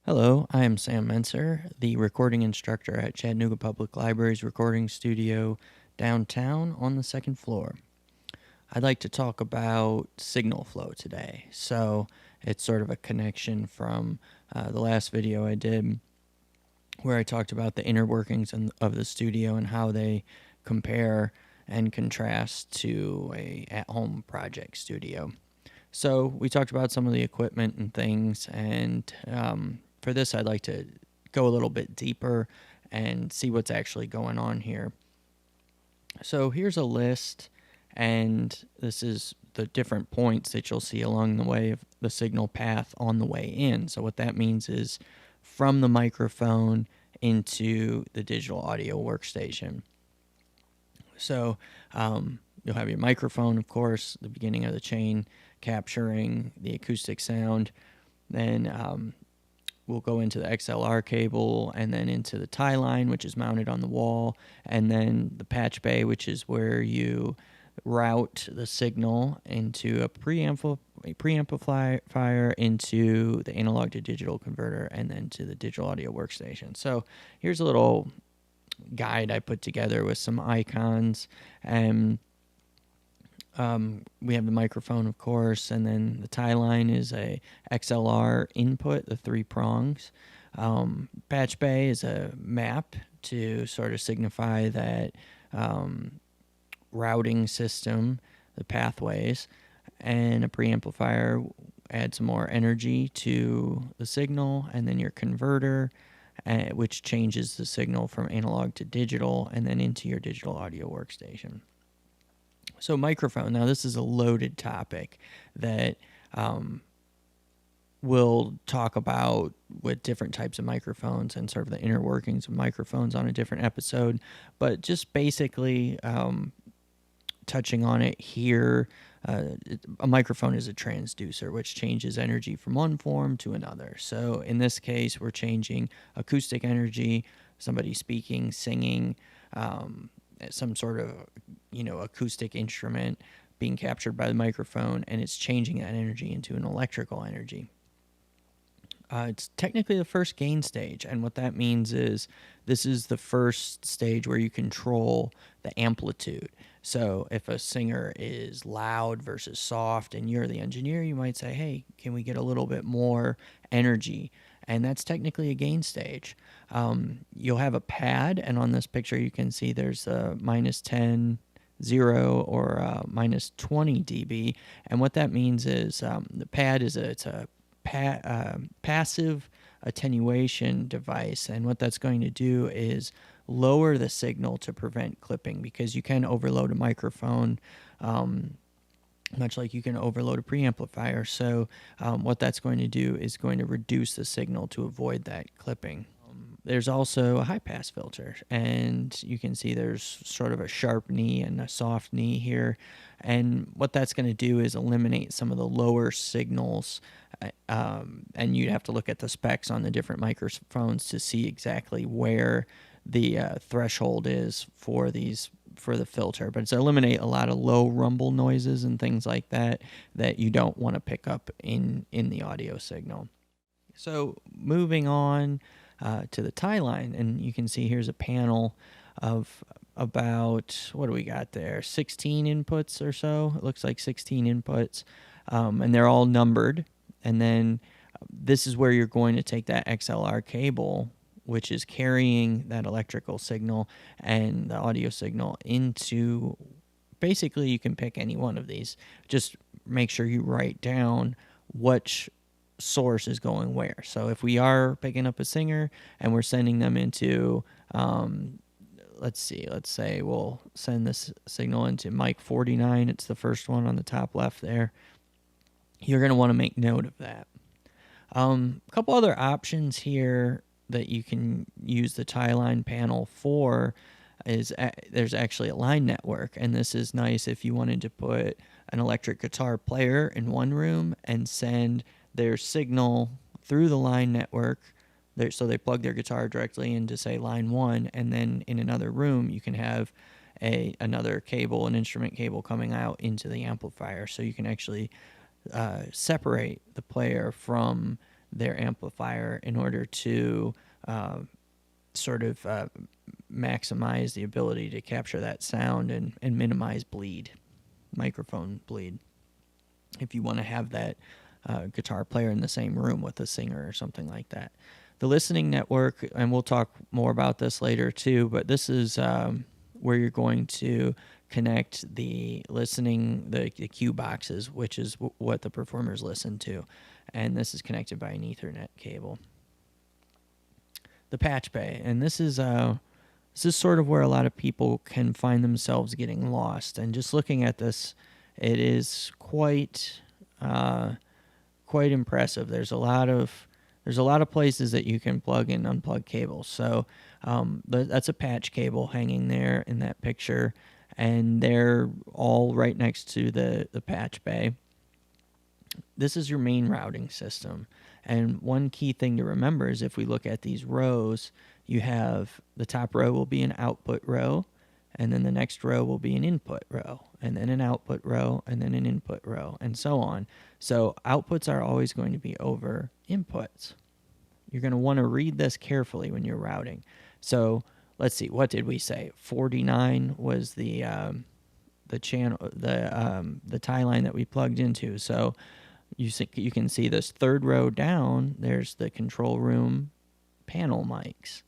Hello, I am Sam Mentzer, the recording instructor at Chattanooga Public Library's recording studio downtown on the second floor. I'd like to talk about signal flow today. So it's sort of a connection from the last video I did where I talked about the inner workings of the studio and how they compare and contrast to a at-home project studio. So we talked about some of the equipment and things, and for this I'd like to go a little bit deeper and see what's actually going on here. So here's a list, and this is the different points that you'll see along the way of the signal path on the way in. So what that means is from the microphone into the digital audio workstation. So you'll have your microphone, of course, the beginning of the chain, capturing the acoustic sound. Then we'll go into the XLR cable and then into the tie line, which is mounted on the wall, and then the patch bay, which is where you route the signal into a preamplifier into the analog to digital converter and then to the digital audio workstation. So here's a little guide I put together with some icons, and we have the microphone, of course, and then the tie line is a XLR input, the 3 prongs. Patch bay is a map to sort of signify that routing system, the pathways, and a preamplifier adds more energy to the signal, and then your converter, which changes the signal from analog to digital and then into your digital audio workstation. So microphone, now this is a loaded topic that we'll talk about with different types of microphones and sort of the inner workings of microphones on a different episode, but just basically touching on it here, a microphone is a transducer, which changes energy from one form to another. So in this case, we're changing acoustic energy, somebody speaking, singing, some sort of, acoustic instrument being captured by the microphone, and it's changing that energy into an electrical energy. It's technically the first gain stage, and what that means is this is the first stage where you control the amplitude. So if a singer is loud versus soft and you're the engineer, you might say, hey, can we get a little bit more energy? And that's technically a gain stage. You'll have a pad, and on this picture you can see there's a -10, 0, or -20 dB. And what that means is the pad is it's a passive attenuation device, and what that's going to do is lower the signal to prevent clipping, because you can overload a microphone much like you can overload a preamplifier. So what that's going to do is going to reduce the signal to avoid that clipping. There's also a high-pass filter, and you can see there's sort of a sharp knee and a soft knee here. And what that's going to do is eliminate some of the lower signals, and you'd have to look at the specs on the different microphones to see exactly where the threshold is for the filter. But it's eliminate a lot of low rumble noises and things like that you don't want to pick up in the audio signal. So moving on to the tie line, and you can see here's a panel of about, what do we got there, 16 inputs or so. It looks like 16 inputs, and they're all numbered. And then this is where you're going to take that XLR cable, which is carrying that electrical signal and the audio signal into, basically you can pick any one of these. Just make sure you write down which source is going where. So if we are picking up a singer and we're sending them into, let's say we'll send this signal into mic 49. It's the first one on the top left there. You're going to want to make note of that. A couple other options here that you can use the tie line panel for is there's actually a line network, and this is nice if you wanted to put an electric guitar player in one room and send their signal through the line network. So they plug their guitar directly into, say, line 1, and then in another room you can have another cable, an instrument cable, coming out into the amplifier. So you can actually separate the player from their amplifier in order to sort of maximize the ability to capture that sound and minimize microphone bleed. If you want to have that guitar player in the same room with a singer or something like that. The listening network, and we'll talk more about this later too, but this is where you're going to connect the cue boxes, which is what the performers listen to. And this is connected by an Ethernet cable. The patch bay, and this is sort of where a lot of people can find themselves getting lost. And just looking at this, it is quite impressive. There's a lot of places that you can plug and unplug cables. So that's a patch cable hanging there in that picture, and they're all right next to the patch bay. This is your main routing system. And one key thing to remember is if we look at these rows, you have the top row will be an output row, and then the next row will be an input row, and then an output row, and then an input row, and so on. So outputs are always going to be over inputs. You're going to want to read this carefully when you're routing. So let's see, what did we say? 49 was the channel, the tie line that we plugged into. So you can see this third row down, there's the control room panel mics.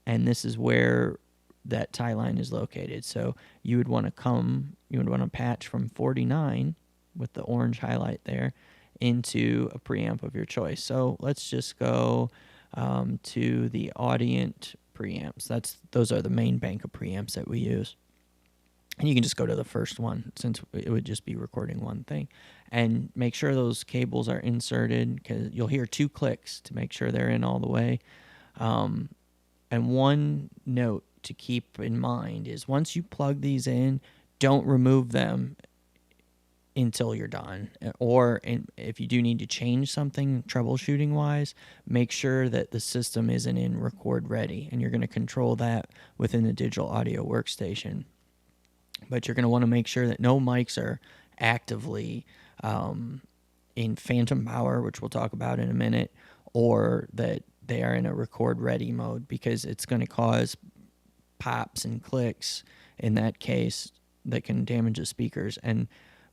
And this is where that tie line is located. So you would want to patch from 49 with the orange highlight there into a preamp of your choice. So let's just go to the Audient preamps. Those are the main bank of preamps that we use. And you can just go to the first one, since it would just be recording one thing. And make sure those cables are inserted, because you'll hear 2 clicks to make sure they're in all the way. And one note to keep in mind is once you plug these in, don't remove them until you're done. Or if you do need to change something troubleshooting-wise, make sure that the system isn't in record ready. And you're going to control that within the digital audio workstation. But you're going to want to make sure that no mics are actively in phantom power, which we'll talk about in a minute, or that they are in a record ready mode, because it's going to cause pops and clicks in that case that can damage the speakers. And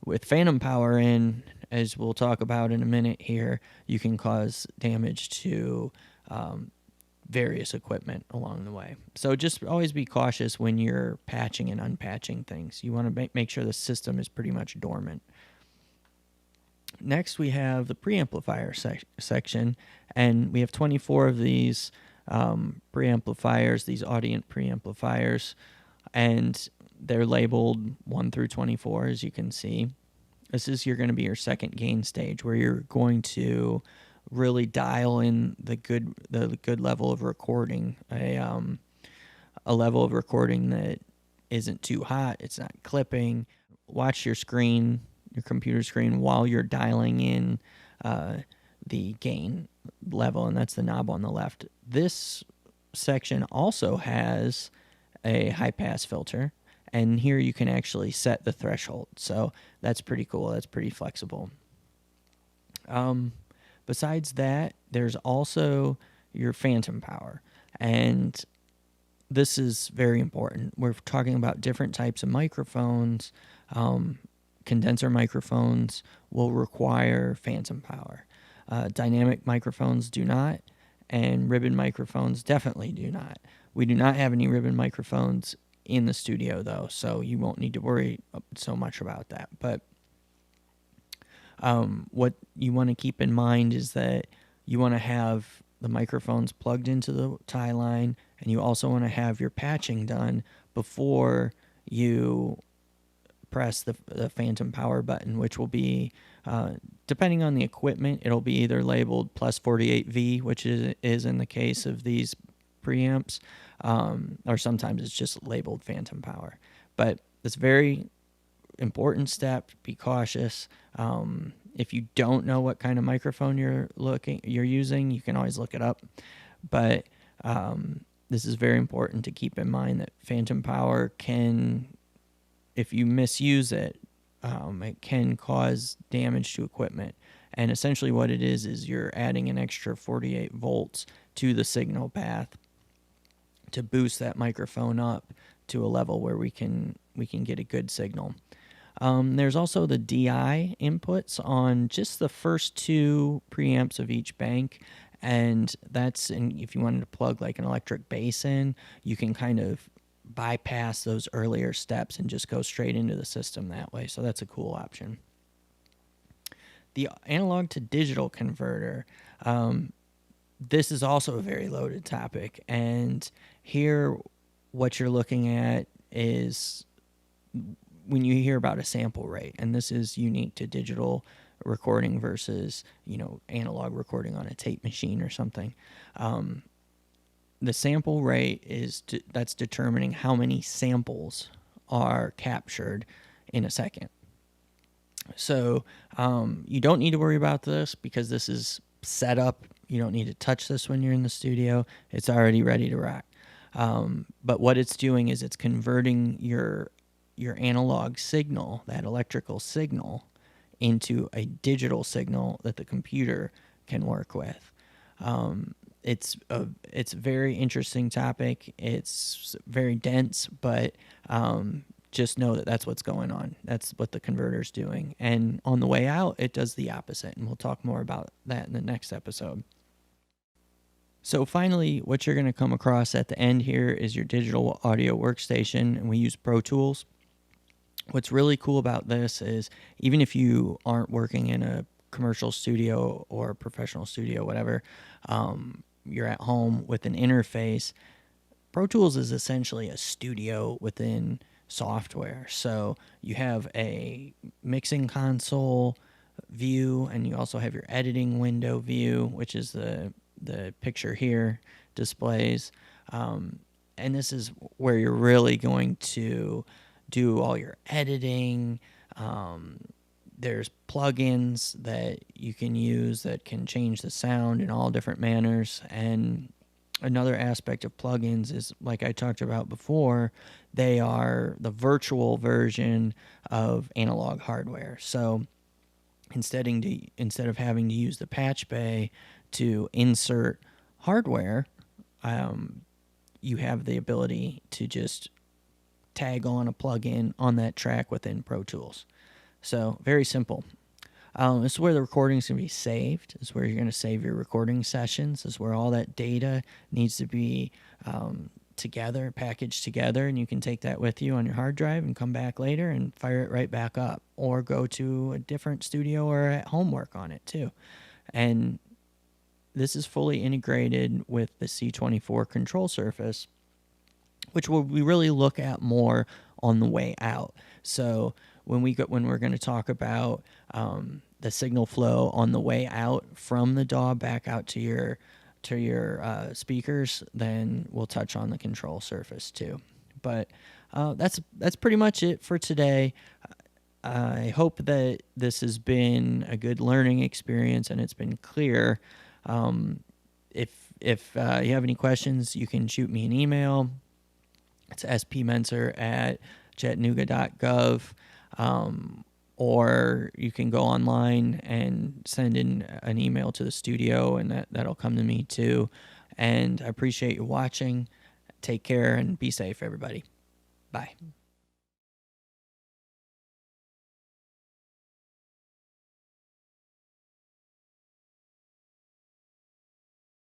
with phantom power in, as we'll talk about in a minute here, you can cause damage to various equipment along the way. So just always be cautious when you're patching and unpatching things. You want to make sure the system is pretty much dormant. Next, we have the preamplifier section, and we have 24 of these preamplifiers, these Audient preamplifiers, and they're labeled 1 through 24, as you can see. This is going to be your second gain stage, where you're going to really dial in the good level of recording, a level of recording that isn't too hot, it's not clipping. Watch your screen, your computer screen, while you're dialing in the gain level, and that's the knob on the left. This section also has a high pass filter, and here you can actually set the threshold. So that's pretty cool. That's pretty flexible. Besides that, there's also your phantom power, and this is very important. We're talking about different types of microphones. Condenser microphones will require phantom power. Dynamic microphones do not, and ribbon microphones definitely do not. We do not have any ribbon microphones in the studio, though, so you won't need to worry so much about that. But what you want to keep in mind is that you want to have the microphones plugged into the tie line, and you also want to have your patching done before you press the phantom power button, which will be, depending on the equipment, it'll be either labeled plus 48V, which is in the case of these preamps, or sometimes it's just labeled phantom power. But it's a very important step. Be cautious. If you don't know what kind of microphone you're using, you can always look it up. But this is very important to keep in mind that phantom power can, if you misuse it, it can cause damage to equipment. And essentially what it is you're adding an extra 48 volts to the signal path to boost that microphone up to a level where we can get a good signal. There's also the DI inputs on just the first two preamps of each bank, and if you wanted to plug like an electric bass in, you can kind of bypass those earlier steps and just go straight into the system that way. So that's a cool option. The analog to digital converter. This is also a very loaded topic, and here what you're looking at is when you hear about a sample rate, and this is unique to digital recording versus analog recording on a tape machine or something. The sample rate that's determining how many samples are captured in a second. So you don't need to worry about this because this is set up. You don't need to touch this when you're in the studio. It's already ready to rock. But what it's doing is it's converting your analog signal, that electrical signal, into a digital signal that the computer can work with. It's a very interesting topic. It's very dense, but just know that that's what's going on. That's what the converter's doing. And on the way out, it does the opposite. And we'll talk more about that in the next episode. So finally, what you're going to come across at the end here is your digital audio workstation, and we use Pro Tools. What's really cool about this is even if you aren't working in a commercial studio or a professional studio, whatever, you're at home with an interface, Pro Tools is essentially a studio within software. So you have a mixing console view, and you also have your editing window view, which is the picture here displays. And this is where you're really going to do all your editing. There's plugins that you can use that can change the sound in all different manners. And another aspect of plugins is, like I talked about before, they are the virtual version of analog hardware. So instead of having to use the patch bay to insert hardware, you have the ability to just tag on a plugin on that track within Pro Tools. So very simple. This is where the recordings can be saved. This is where you're going to save your recording sessions. This is where all that data needs to be together, packaged together, and you can take that with you on your hard drive and come back later and fire it right back up, or go to a different studio or at home work on it too. And this is fully integrated with the C24 control surface, which we really look at more on the way out. So when we're going to talk about the signal flow on the way out from the DAW back out to your speakers, then we'll touch on the control surface too. But that's pretty much it for today. I hope that this has been a good learning experience and it's been clear. If you have any questions, you can shoot me an email. It's spmentzer@chattanooga.gov. Or you can go online and send in an email to the studio, and that'll come to me too. And I appreciate you watching. Take care and be safe, everybody. Bye.